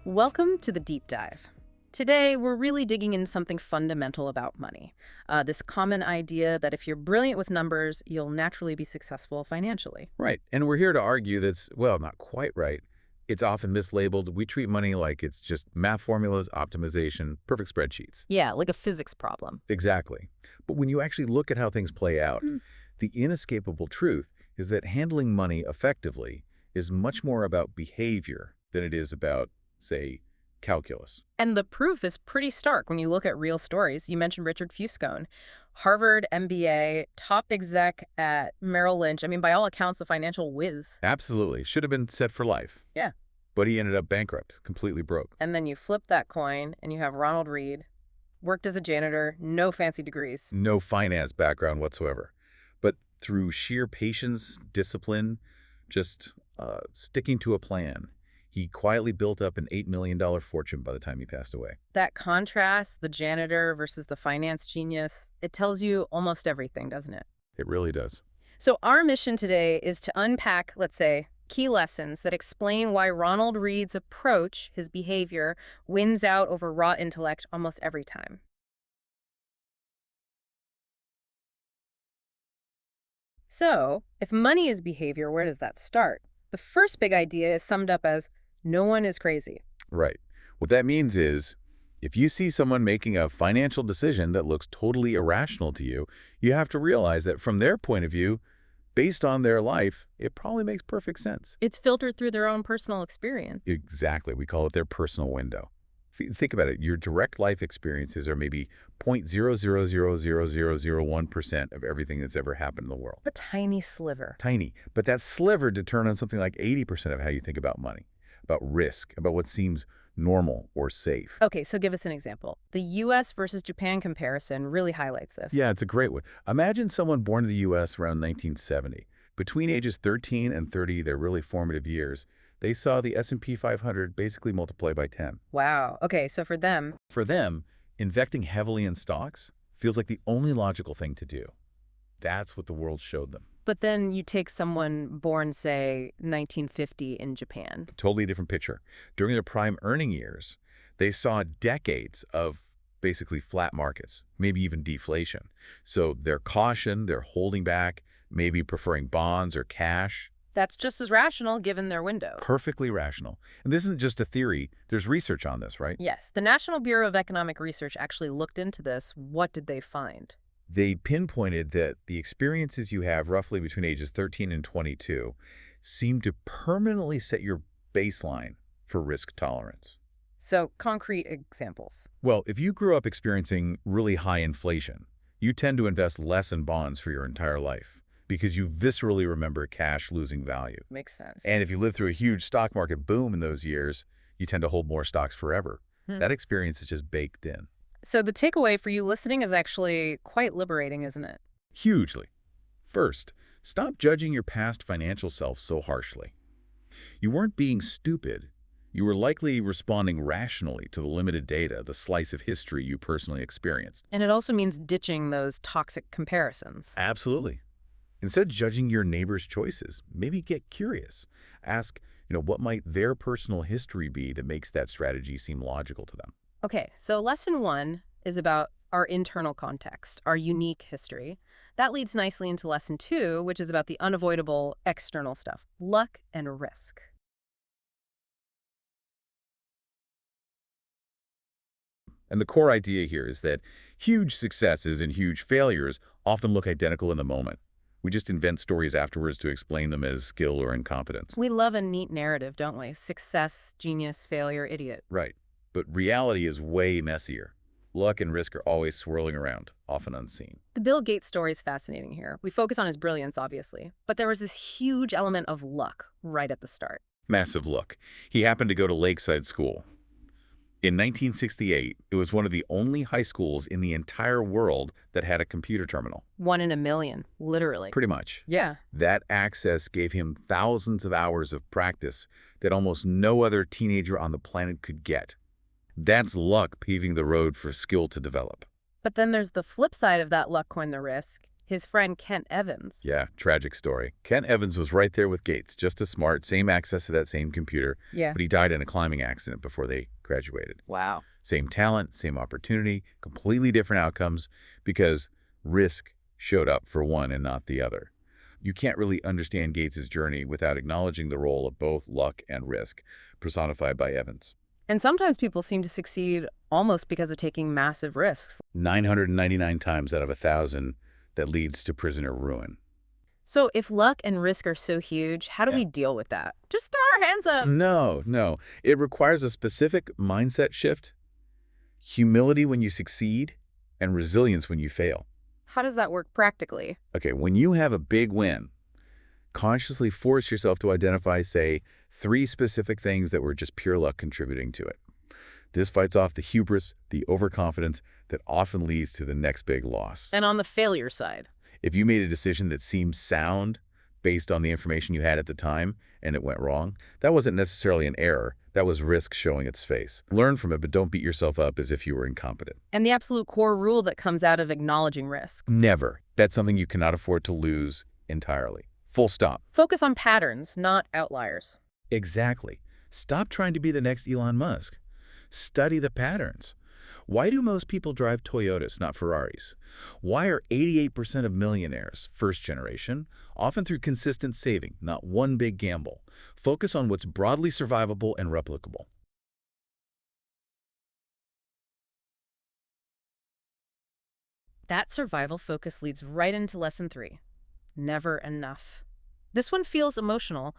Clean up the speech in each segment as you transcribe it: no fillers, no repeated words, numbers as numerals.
Welcome to the deep dive. Today, we're really digging into something fundamental about money. This common idea that if you're brilliant with numbers, you'll naturally be successful financially. Right. And we're here to argue that's, well, not quite right. It's often mislabeled. We treat money like it's just math formulas, optimization, perfect spreadsheets. Yeah, like a physics problem. Exactly. But when you actually look at how things play out, Hmm. the inescapable truth is that handling money effectively is much more about behavior than it is about, say, calculus. And the proof is pretty stark when you look at real stories. You mentioned Richard Fuscone, Harvard MBA, top exec at Merrill Lynch. I mean, by all accounts, a financial whiz. Absolutely. Should have been set for life. Yeah. But he ended up bankrupt, completely broke. And then you flip that coin and you have Ronald Reed, worked as a janitor, no fancy degrees. No finance background whatsoever. But through sheer patience, discipline, just sticking to a plan, he quietly built up an $8 million fortune by the time he passed away. That contrast, the janitor versus the finance genius, it tells you almost everything, doesn't it? It really does. So our mission today is to unpack, let's say, key lessons that explain why Ronald Reed's approach, his behavior, wins out over raw intellect almost every time. So, if money is behavior, where does that start? The first big idea is summed up as no one is crazy. Right. What that means is, if you see someone making a financial decision that looks totally irrational to you, you have to realize that from their point of view, based on their life, it probably makes perfect sense. It's filtered through their own personal experience. Exactly. We call it their personal window. Think about it. Your direct life experiences are maybe 0.0000001% of everything that's ever happened in the world. A tiny sliver. Tiny. But that sliver determines on something like 80% of how you think about money, about risk, about what seems normal or safe. Okay, so give us an example. The US versus Japan comparison really highlights this. Yeah, it's a great one. Imagine someone born in the U.S. around 1970. Between ages 13 and 30, their really formative years, they saw the S&P 500 basically multiply by 10. Wow. Okay, so for them, For them, investing heavily in stocks feels like the only logical thing to do. That's what the world showed them. but then you take someone born, say, 1950 in Japan. Totally different picture. During their prime earning years, they saw decades of basically flat markets, maybe even deflation. So they're caution, they're holding back, maybe preferring bonds or cash. That's just as rational given their window. Perfectly rational. And this isn't just a theory. There's research on this, right? Yes, the National Bureau of Economic Research actually looked into this. What did they find? They pinpointed that the experiences you have roughly between ages 13 and 22 seem to permanently set your baseline for risk tolerance. So, concrete examples. Well, if you grew up experiencing really high inflation, you tend to invest less in bonds for your entire life because you viscerally remember cash losing value. Makes sense. And if you lived through a huge stock market boom in those years, you tend to hold more stocks forever. That experience is just baked in. So the takeaway for you listening is actually quite liberating, isn't it? Hugely. First, stop judging your past financial self so harshly. You weren't being stupid. You were likely responding rationally to the limited data, the slice of history you personally experienced. And it also means ditching those toxic comparisons. Absolutely. Instead of judging your neighbor's choices, maybe get curious. Ask, what might their personal history be that makes that strategy seem logical to them? Okay, so lesson 1 is about our internal context, our unique history. That leads nicely into lesson 2, which is about the unavoidable external stuff, luck and risk. And the core idea here is that huge successes and huge failures often look identical in the moment. We just invent stories afterwards to explain them as skill or incompetence. We love a neat narrative, don't we? Success, genius, failure, idiot. Right. But reality is way messier. Luck and risk are always swirling around, often unseen. The Bill Gates story is fascinating here. We focus on his brilliance, obviously, but there was this huge element of luck right at the start. Massive luck. He happened to go to Lakeside School. In 1968, it was one of the only high schools in the entire world that had a computer terminal. 1 in a million, literally. Pretty much. Yeah. That access gave him thousands of hours of practice that almost no other teenager on the planet could get. That's luck paving the road for skill to develop. But then there's the flip side of that luck coin, the risk. His friend Kent Evans. Yeah, tragic story. Ken Evans was right there with Gates, just as smart, same access to that same computer, Yeah. but he died in a climbing accident before they graduated. Wow. Same talent, same opportunity, completely different outcomes because risk showed up for one and not the other. You can't really understand Gates's journey without acknowledging the role of both luck and risk, personified by Evans. And sometimes people seem to succeed almost because of taking massive risks. 999 times out of 1,000 that leads to prisoner ruin. So if luck and risk are so huge, how do Yeah. we deal with that? Just throw our hands up. No. It requires a specific mindset shift, humility when you succeed, and resilience when you fail. How does that work practically? Okay, when you have a big win, consciously force yourself to identify, say, 3 specific things that were just pure luck contributing to it. This fights off the hubris, the overconfidence that often leads to the next big loss. And on the failure side? If you made a decision that seemed sound based on the information you had at the time and it went wrong, that wasn't necessarily an error. That was risk showing its face. Learn from it, but don't beat yourself up as if you were incompetent. And the absolute core rule that comes out of acknowledging risk. Never. That's something you cannot afford to lose entirely. Full stop. Focus on patterns, not outliers. Exactly. Stop trying to be the next Elon Musk. Study the patterns. Why do most people drive Toyotas, not Ferraris? Why are 88% of millionaires, first generation, often through consistent saving, not one big gamble? Focus on what's broadly survivable and replicable. That survival focus leads right into lesson 3. Never enough. This one feels emotional.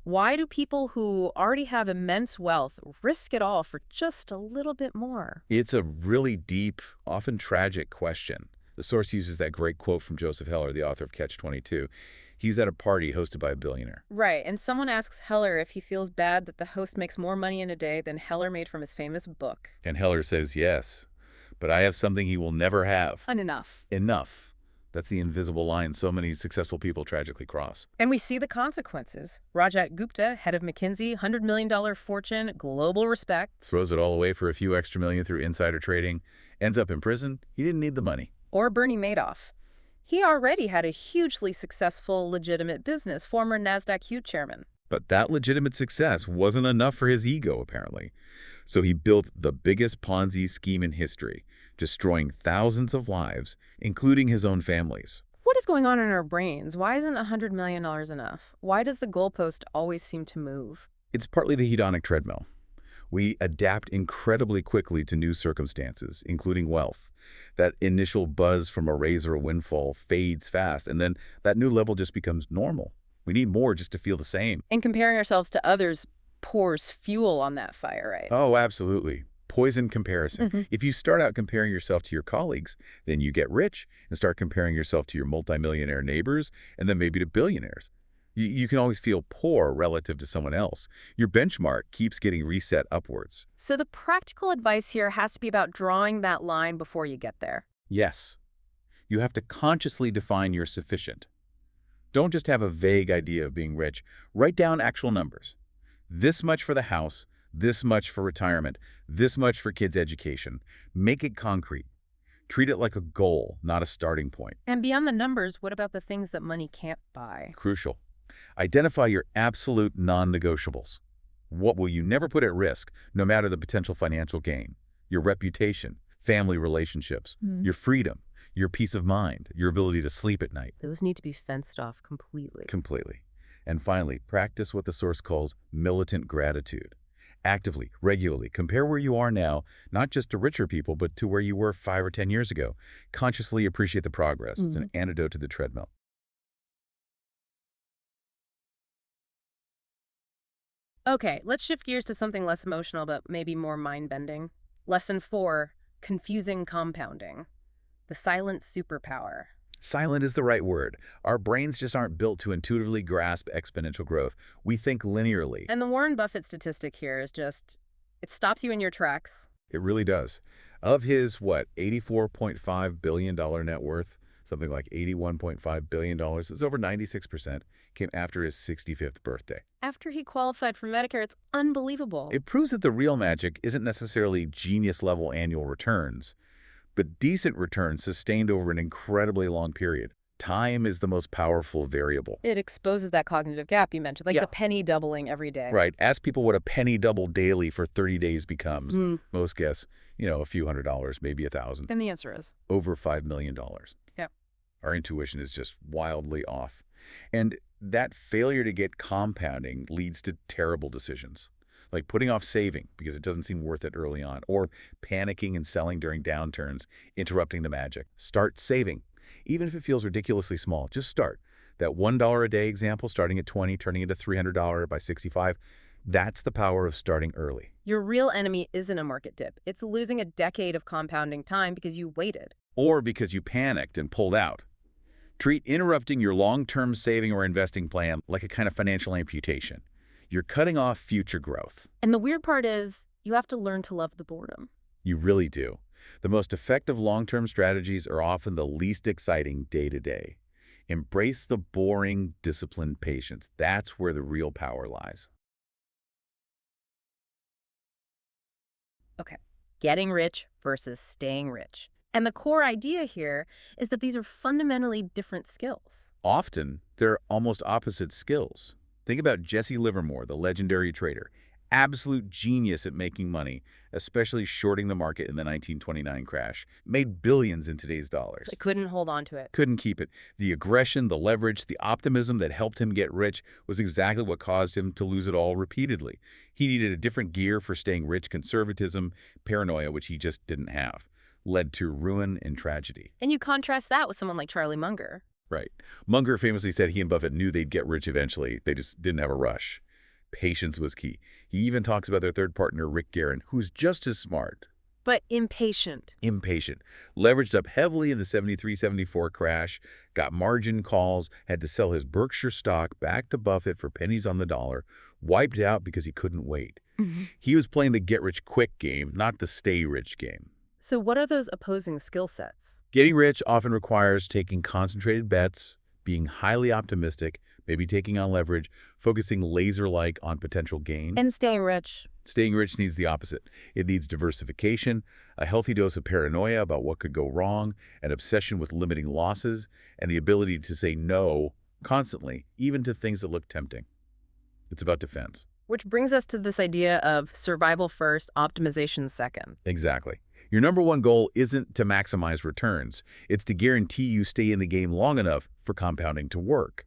Why do people who already have immense wealth risk it all for just a little bit more? It's a really deep, often tragic question. The source uses that great quote from Joseph Heller, the author of Catch-22. He's at a party hosted by a billionaire. Right, and someone asks Heller if he feels bad that the host makes more money in a day than Heller made from his famous book. And Heller says, yes, but I have something he will never have. Enough. Enough. That's the invisible line so many successful people tragically cross. And we see the consequences. Rajat Gupta, head of McKinsey, $100 million fortune, global respect. Throws it all away for a few extra million through insider trading. Ends up in prison. He didn't need the money. Or Bernie Madoff. He already had a hugely successful, legitimate business, former NASDAQ Hugh chairman. But that legitimate success wasn't enough for his ego, apparently. So he built the biggest Ponzi scheme in history, destroying thousands of lives, including his own family's. What is going on in our brains? Why isn't $100 million enough? Why does the goalpost always seem to move? It's partly the hedonic treadmill. We adapt incredibly quickly to new circumstances, including wealth. That initial buzz from a raise or a windfall fades fast, and then that new level just becomes normal. We need more just to feel the same. And comparing ourselves to others pours fuel on that fire, right? Oh, absolutely. Poison comparison. If you start out comparing yourself to your colleagues, then you get rich and start comparing yourself to your multimillionaire neighbors and then maybe to billionaires. You can always feel poor relative to someone else. Your benchmark keeps getting reset upwards. So the practical advice here has to be about drawing that line before you get there. Yes. You have to consciously define your sufficient. Don't just have a vague idea of being rich. Write down actual numbers. This much for the house, this much for retirement, this much for kids' education. Make it concrete. Treat it like a goal, not a starting point. And beyond the numbers, what about the things that money can't buy? Crucial. Identify your absolute non-negotiables. What will you never put at risk, no matter the potential financial gain? Your reputation, family relationships, your freedom, your peace of mind, your ability to sleep at night. Those need to be fenced off completely. Completely. And finally, practice what the source calls militant gratitude. Actively, regularly, compare where you are now, not just to richer people, but to where you were 5 or 10 years ago. Consciously appreciate the progress. It's an antidote to the treadmill. Okay, let's shift gears to something less emotional, but maybe more mind-bending. Lesson 4, confusing compounding. The silent superpower. Silent is the right word. Our brains just aren't built to intuitively grasp exponential growth. We think linearly. And the Warren Buffett statistic here is just, it stops you in your tracks. It really does. Of his, $84.5 billion net worth, something like $81.5 billion, it's over 96%, came after his 65th birthday. After he qualified for Medicare, it's unbelievable. It proves that the real magic isn't necessarily genius-level annual returns, but decent returns sustained over an incredibly long period. Time is the most powerful variable. It exposes that cognitive gap you mentioned, like Yeah. the penny doubling every day. Right. Ask people what a penny double daily for 30 days becomes. Hmm. Most guess, a few $100s, maybe 1,000. And the answer is? Over $5 million. Yeah. Our intuition is just wildly off. And that failure to get compounding leads to terrible decisions, like putting off saving because it doesn't seem worth it early on, or panicking and selling during downturns, interrupting the magic. Start saving. Even if it feels ridiculously small, just start. That $1 a day example, starting at 20, turning into $300 by 65, that's the power of starting early. Your real enemy isn't a market dip. It's losing a decade of compounding time because you waited. Or because you panicked and pulled out. Treat interrupting your long-term saving or investing plan like a kind of financial amputation. You're cutting off future growth. And the weird part is, you have to learn to love the boredom. You really do. The most effective long-term strategies are often the least exciting day-to-day. Embrace the boring, disciplined patience. That's where the real power lies. Okay, getting rich versus staying rich. And the core idea here is that these are fundamentally different skills. Often, they're almost opposite skills. Think about Jesse Livermore, the legendary trader. Absolute genius at making money, especially shorting the market in the 1929 crash. Made billions in today's dollars. They couldn't hold on to it. Couldn't keep it. The aggression, the leverage, the optimism that helped him get rich was exactly what caused him to lose it all repeatedly. He needed a different gear for staying rich: conservatism, paranoia, which he just didn't have. Led to ruin and tragedy. And you contrast that with someone like Charlie Munger. Right. Munger famously said he and Buffett knew they'd get rich eventually. They just didn't have a rush. Patience was key. He even talks about their third partner, Rick Guerin, who's just as smart. But impatient. Impatient. Leveraged up heavily in the 73-74 crash, got margin calls, had to sell his Berkshire stock back to Buffett for pennies on the dollar, wiped out because he couldn't wait. He was playing the get-rich-quick game, not the stay-rich game. So what are those opposing skill sets? Getting rich often requires taking concentrated bets, being highly optimistic, maybe taking on leverage, focusing laser-like on potential gain. And staying rich. Staying rich needs the opposite. It needs diversification, a healthy dose of paranoia about what could go wrong, an obsession with limiting losses, and the ability to say no constantly, even to things that look tempting. It's about defense. Which brings us to this idea of survival first, optimization second. Exactly. Your number one goal isn't to maximize returns. It's to guarantee you stay in the game long enough for compounding to work.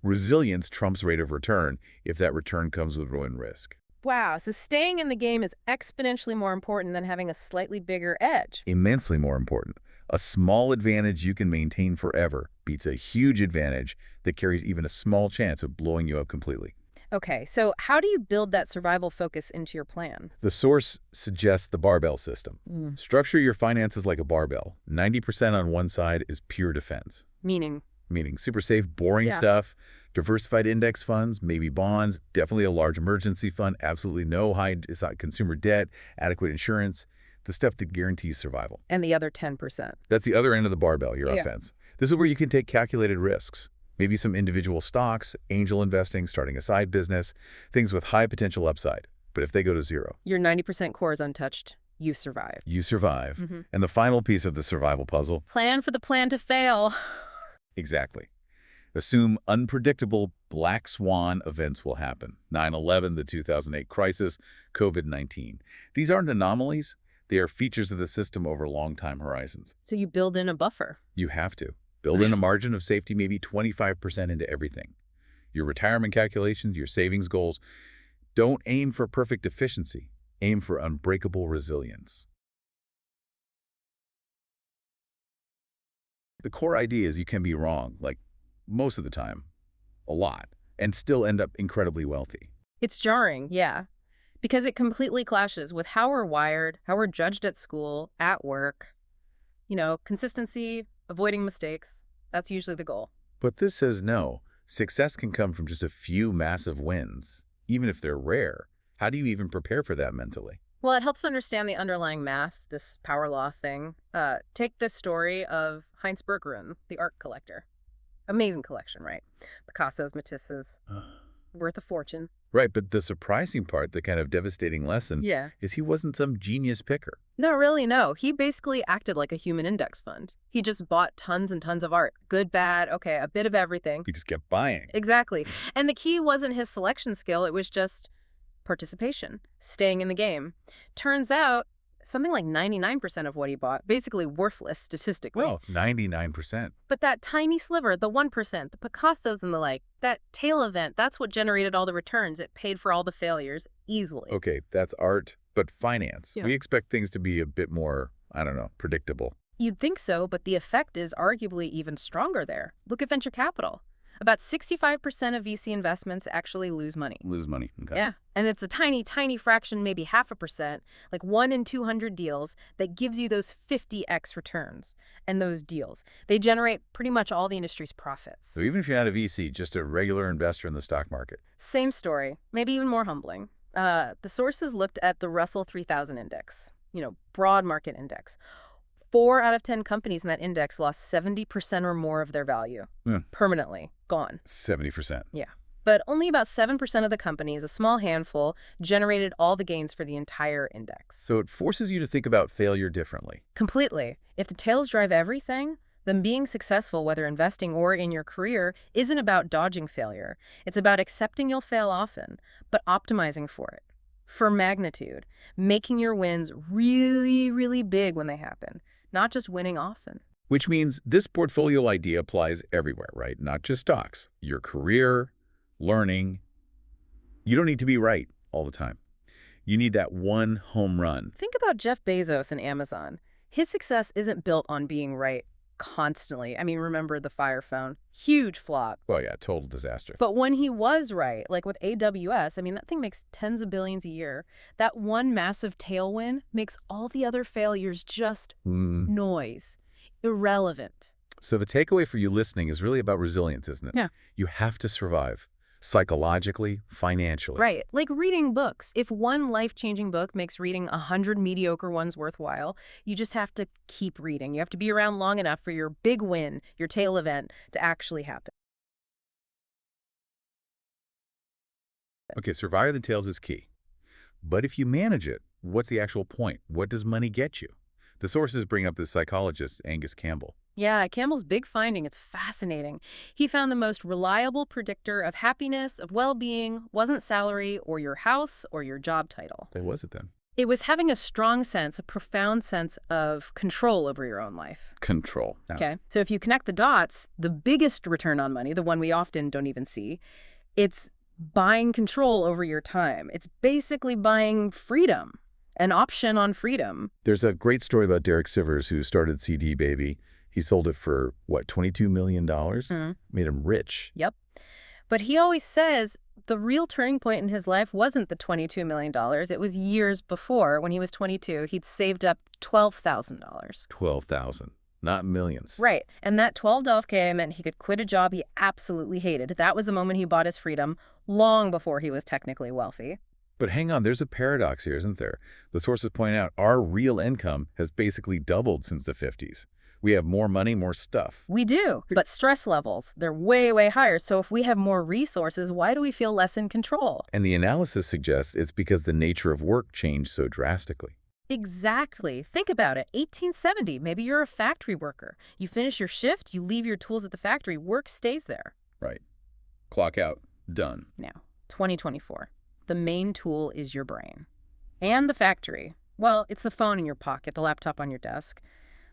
Resilience trumps rate of return if that return comes with ruin risk. Wow, so staying in the game is exponentially more important than having a slightly bigger edge. Immensely more important. A small advantage you can maintain forever beats a huge advantage that carries even a small chance of blowing you up completely. Okay, so how do you build that survival focus into your plan? The source suggests the barbell system. Structure your finances like a barbell. 90% on one side is pure defense. Meaning Super safe, boring stuff, diversified index funds, maybe bonds, definitely a large emergency fund, absolutely no high consumer debt, adequate insurance, the stuff that guarantees survival. And the other 10%. That's the other end of the barbell, your offense. This is where you can take calculated risks. Maybe some individual stocks, angel investing, starting a side business, things with high potential upside. But if they go to zero, Your 90% core is untouched. You survive. you survive. And the final piece of the survival puzzle, Plan for the plan to fail. exactly. Assume unpredictable black swan events will happen. 9/11, the 2008 crisis, COVID-19. These aren't anomalies. They are features of the system over long time horizons. So you build in a buffer. You have to. Build in a margin of safety, maybe 25% into everything. Your retirement calculations, your savings goals. Don't aim for perfect efficiency. Aim for unbreakable resilience. The core idea is you can be wrong, like most of the time, a lot, and still end up incredibly wealthy. It's jarring, yeah, because it completely clashes with how we're wired, how we're judged at school, at work. Consistency, avoiding mistakes, that's usually the goal. But this says no. Success can come from just a few massive wins, even if they're rare. How do you even prepare for that mentally? Well, it helps to understand the underlying math, this power law thing. Take the story of Heinz Berggruen, the art collector. Amazing collection, right? Picasso's, Matisse's, worth a fortune. Right, but the surprising part, the kind of devastating lesson, Yeah. is he wasn't some genius picker. No, really, no. He basically acted like a human index fund. He just bought tons and tons of art. Good, bad, okay, a bit of everything. He just kept buying. Exactly. And the key wasn't his selection skill, it was just participation, staying in the game. Turns out, something like 99% of what he bought, basically worthless statistically. Well, 99%. But that tiny sliver, the 1%, the Picassos and the like, that tail event, that's what generated all the returns. It paid for all the failures easily. Okay, that's art, but finance. Yeah. We expect things to be a bit more, I don't know, predictable. You'd think so, but the effect is arguably even stronger there. Look at venture capital. About 65% of VC investments actually lose money. Lose money. Okay. Yeah, and it's a tiny, tiny fraction, maybe 0.5%, like 1 in 200 deals, that gives you those 50x returns. And those deals, they generate pretty much all the industry's profits. So even if you're not a VC, just a regular investor in the stock market. Same story, maybe even more humbling. The sources looked at the Russell 3000 index, broad market index. 4 out of 10 companies in that index lost 70% or more of their value. Yeah. Permanently. Gone. 70%. Yeah. But only about 7% of the companies, a small handful, generated all the gains for the entire index. So it forces you to think about failure differently. Completely. If the tails drive everything, then being successful, whether investing or in your career, isn't about dodging failure. It's about accepting you'll fail often, but optimizing for it. For magnitude. Making your wins really, really big when they happen. Not just winning often. Which means this portfolio idea applies everywhere, right? Not just stocks. Your career, learning. You don't need to be right all the time. You need that one home run. Think about Jeff Bezos and Amazon. His success isn't built on being right constantly. I mean, remember the Fire Phone? Huge flop. Oh yeah, total disaster. But when he was right, like with AWS, I mean, that thing makes tens of billions a year. That one massive tailwind makes all the other failures just noise, irrelevant. So the takeaway for you listening is really about resilience, isn't it? Yeah. You have to survive. Psychologically, financially. Right. Like reading books. If one life-changing book makes reading 100 mediocre ones worthwhile, you just have to keep reading. You have to be around long enough for your big win, your tail event, to actually happen. Okay, survive the tails is key. But if you manage it, what's the actual point? What does money get you? The sources bring up the psychologist Angus Campbell. Yeah, Campbell's big finding, it's fascinating. He found the most reliable predictor of happiness, of well-being, wasn't salary or your house or your job title. What was it then? It was having a strong sense, a profound sense of control over your own life. Control. Okay, so if you connect the dots, the biggest return on money, the one we often don't even see, it's buying control over your time. It's basically buying freedom, an option on freedom. There's a great story about Derek Sivers who started CD Baby. He sold it for, what, $22 million? Made him rich. Yep. But he always says the real turning point in his life wasn't the $22 million. It was years before. When he was 22, he'd saved up $12,000. $12,000, not millions. Right. And that $12K meant he could quit a job he absolutely hated. That was the moment he bought his freedom, long before he was technically wealthy. But hang on, there's a paradox here, isn't there? The sources point out our real income has basically doubled since the 50s. We have more money, more stuff. We do, but stress levels, they're way, way higher. So if we have more resources, why do we feel less in control? And the analysis suggests it's because the nature of work changed so drastically. Exactly. Think about it. 1870, maybe you're a factory worker. You finish your shift, you leave your tools at the factory, work stays there. Right. Clock out. Done. Now, 2024. The main tool is your brain. And the factory. Well, it's the phone in your pocket, the laptop on your desk.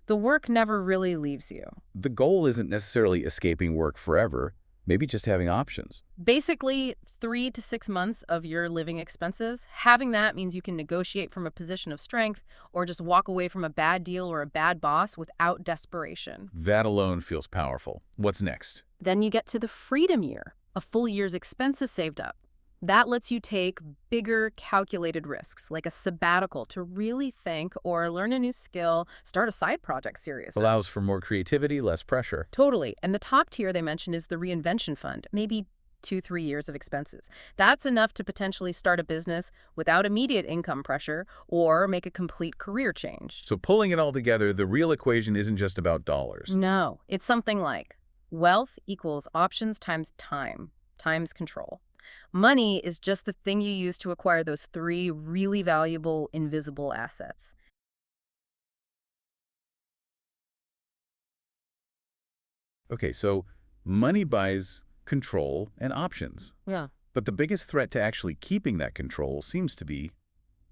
The work never really leaves you. The goal isn't necessarily escaping work forever, maybe just having options. Basically, 3 to 6 months of your living expenses. Having that means you can negotiate from a position of strength or just walk away from a bad deal or a bad boss without desperation. That alone feels powerful. What's next? Then you get to the freedom year, a full year's expenses saved up. That lets you take bigger, calculated risks, like a sabbatical to really think or learn a new skill, start a side project seriously. Allows for more creativity, less pressure. Totally. And the top tier they mentioned is the reinvention fund, maybe 2-3 years of expenses. That's enough to potentially start a business without immediate income pressure or make a complete career change. So pulling it all together, the real equation isn't just about dollars. No, it's something like wealth equals options times time, times control. Money is just the thing you use to acquire those three really valuable, invisible assets. Okay, so money buys control and options. Yeah. But the biggest threat to actually keeping that control seems to be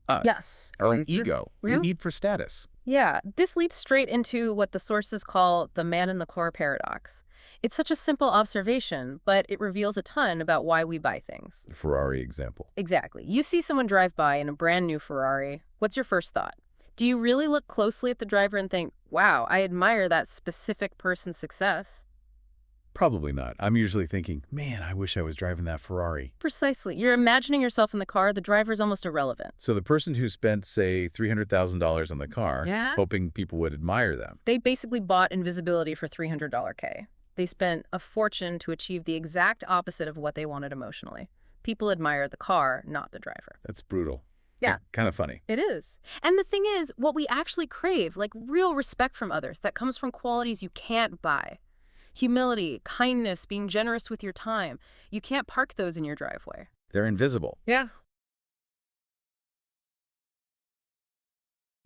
us, Yes. our own ego, our Yeah. need for status. Yeah, this leads straight into what the sources call the man in the core paradox. It's such a simple observation, but it reveals a ton about why we buy things. The Ferrari example. Exactly. You see someone drive by in a brand new Ferrari. What's your first thought? Do you really look closely at the driver and think, wow, I admire that specific person's success? Probably not. I'm usually thinking, man, I wish I was driving that Ferrari. Precisely. You're imagining yourself in the car, the driver's almost irrelevant. So the person who spent, say, $300,000 on the car, Yeah? hoping people would admire them. They basically bought invisibility for $300K. They spent a fortune to achieve the exact opposite of what they wanted emotionally. People admire the car, not the driver. That's brutal. Yeah. Kind of funny. It is. And the thing is, what we actually crave, like real respect from others, that comes from qualities you can't buy. Humility, kindness, being generous with your time. You can't park those in your driveway. They're invisible. Yeah.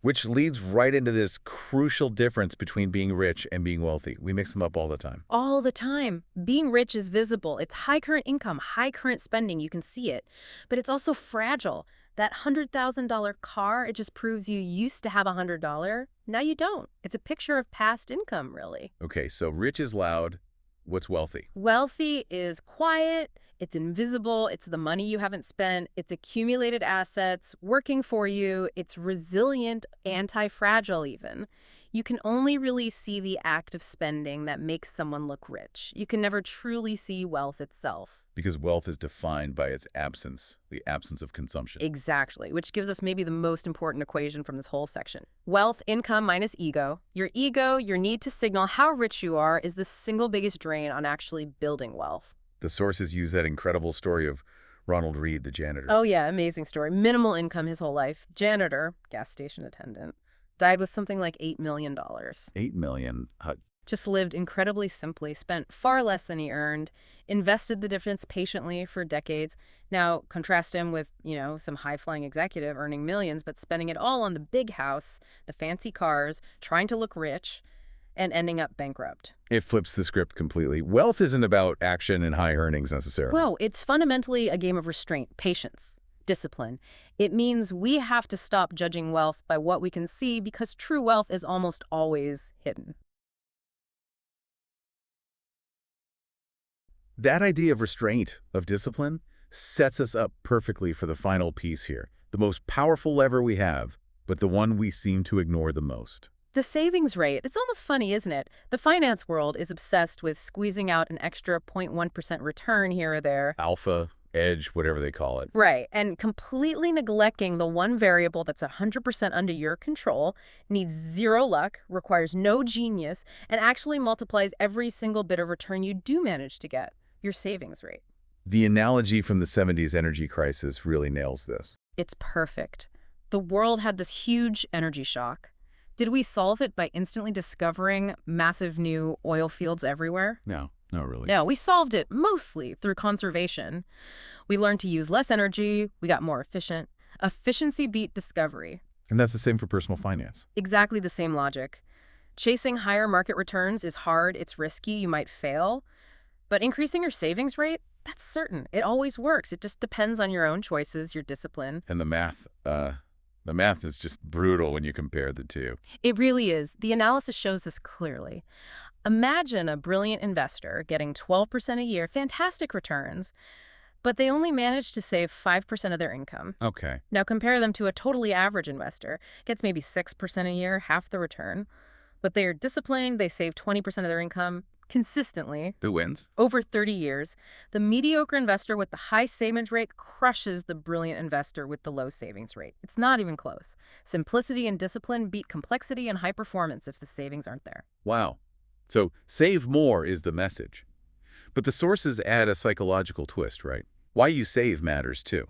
Which leads right into this crucial difference between being rich and being wealthy. We mix them up all the time. All the time. Being rich is visible. It's high current income, high current spending. You can see it. But it's also fragile. That $100,000 car, it just proves you used to have $100. Now you don't. It's a picture of past income, really. Okay, so rich is loud. What's wealthy? Wealthy is quiet, it's invisible, it's the money you haven't spent, it's accumulated assets working for you, it's resilient, anti-fragile even. You can only really see the act of spending that makes someone look rich. You can never truly see wealth itself. Because wealth is defined by its absence, the absence of consumption. Exactly, which gives us maybe the most important equation from this whole section. Wealth, income minus ego. Your ego, your need to signal how rich you are, is the single biggest drain on actually building wealth. The sources use that incredible story of Ronald Reed, the janitor. Oh yeah, amazing story. Minimal income his whole life. Janitor, gas station attendant. Died with something like $8 million. $8 million. Just lived incredibly simply, spent far less than he earned, invested the difference patiently for decades. Now, contrast him with, some high-flying executive earning millions, but spending it all on the big house, the fancy cars, trying to look rich, and ending up bankrupt. It flips the script completely. Wealth isn't about action and high earnings necessarily. Well, it's fundamentally a game of restraint, patience, discipline. It means we have to stop judging wealth by what we can see because true wealth is almost always hidden. That idea of restraint, of discipline, sets us up perfectly for the final piece here. The most powerful lever we have, but the one we seem to ignore the most. The savings rate, it's almost funny, isn't it? The finance world is obsessed with squeezing out an extra 0.1% return here or there. Alpha, edge, whatever they call it. Right, and completely neglecting the one variable that's 100% under your control, needs zero luck, requires no genius, and actually multiplies every single bit of return you do manage to get, your savings rate. The analogy from the 70s energy crisis really nails this. It's perfect. The world had this huge energy shock. Did we solve it by instantly discovering massive new oil fields everywhere? No, not really. No, we solved it mostly through conservation. We learned to use less energy, we got more efficient. Efficiency beat discovery. And that's the same for personal finance. Exactly the same logic. Chasing higher market returns is hard, it's risky, you might fail. But increasing your savings rate, that's certain. It always works. It just depends on your own choices, your discipline. And the math is just brutal when you compare the two. It really is. The analysis shows this clearly. Imagine a brilliant investor getting 12% a year, fantastic returns, but they only manage to save 5% of their income. Okay. Now compare them to a totally average investor, gets maybe 6% a year, half the return, but they are disciplined, they save 20% of their income consistently. Who wins? Over 30 years, the mediocre investor with the high savings rate crushes the brilliant investor with the low savings rate. It's not even close. Simplicity and discipline beat complexity and high performance if the savings aren't there. Wow. So save more is the message. But the sources add a psychological twist, right? Why you save matters too.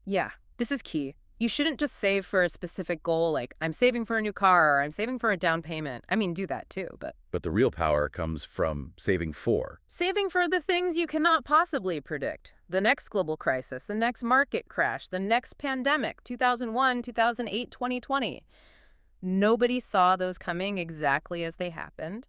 Yeah, this is key. You shouldn't just save for a specific goal like, I'm saving for a new car or I'm saving for a down payment. I mean, do that too, but But the real power comes from saving for. saving for the things you cannot possibly predict. The next global crisis, the next market crash, the next pandemic, 2001, 2008, 2020. Nobody saw those coming exactly as they happened.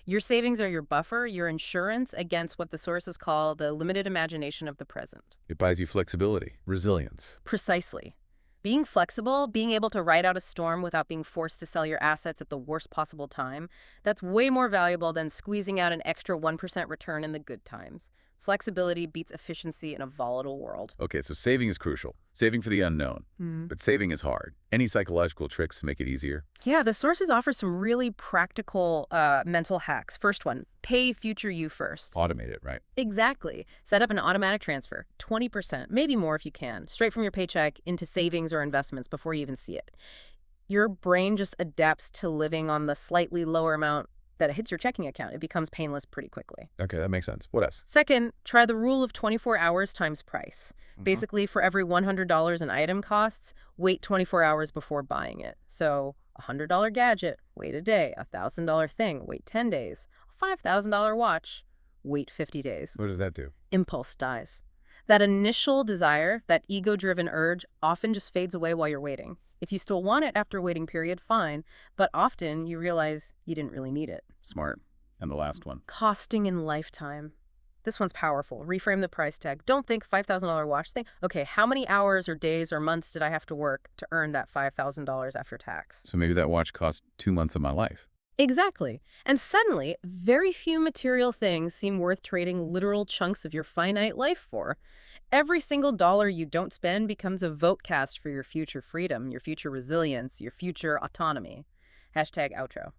Your savings are your buffer, your insurance against what the sources call the limited imagination of the present. It buys you flexibility, resilience. Precisely. Being flexible, being able to ride out a storm without being forced to sell your assets at the worst possible time, that's way more valuable than squeezing out an extra 1% return in the good times. Flexibility beats efficiency in a volatile world. Okay, so saving is crucial. Saving for the unknown. But saving is hard. Any psychological tricks to make it easier? Yeah, the sources offer some really practical mental hacks. First one, pay future you first. Automate it, right? Exactly. Set up an automatic transfer, 20%, maybe more if you can, straight from your paycheck into savings or investments before you even see it. Your brain just adapts to living on the slightly lower amount that hits your checking account. It becomes painless pretty quickly. Okay, that makes sense. What else? Second, try the rule of 24 hours times price. Basically, for every $100 an item costs, wait 24 hours before buying it. So, a $100 gadget, wait a day. A $1,000 thing, wait 10 days. A $5,000 watch, wait 50 days. What does that do? Impulse dies. That initial desire, that ego-driven urge, often just fades away while you're waiting. If you still want it after a waiting period, fine, but often you realize you didn't really need it. Smart. And the last one. Costing in lifetime. This one's powerful. Reframe the price tag. Don't think $5,000 watch. Think, okay, how many hours or days or months did I have to work to earn that $5,000 after tax? So maybe that watch cost 2 months of my life. Exactly. And suddenly, very few material things seem worth trading literal chunks of your finite life for. Every single dollar you don't spend becomes a vote cast for your future freedom, your future resilience, your future autonomy. Hashtag outro.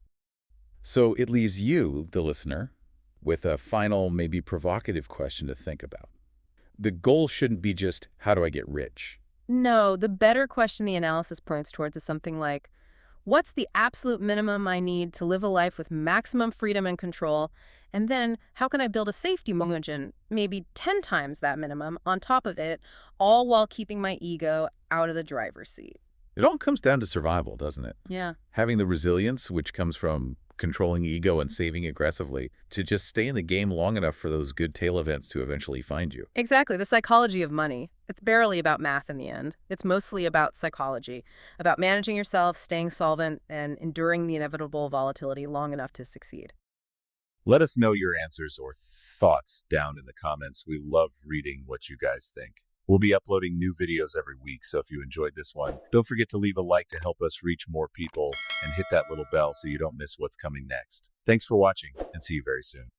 So it leaves you, the listener, with a final, maybe provocative question to think about. The goal shouldn't be just, how do I get rich? No, the better question the analysis points towards is something like, what's the absolute minimum I need to live a life with maximum freedom and control? And then how can I build a safety margin, maybe 10 times that minimum, on top of it, all while keeping my ego out of the driver's seat? It all comes down to survival, doesn't it? Yeah. Having the resilience, which comes from controlling ego and saving aggressively, to just stay in the game long enough for those good tail events to eventually find you. Exactly. The psychology of money. It's barely about math in the end. It's mostly about psychology, about managing yourself, staying solvent, and enduring the inevitable volatility long enough to succeed. Let us know your answers or thoughts down in the comments. We love reading what you guys think. We'll be uploading new videos every week, so if you enjoyed this one, don't forget to leave a like to help us reach more people and hit that little bell so you don't miss what's coming next. Thanks for watching, and see you very soon.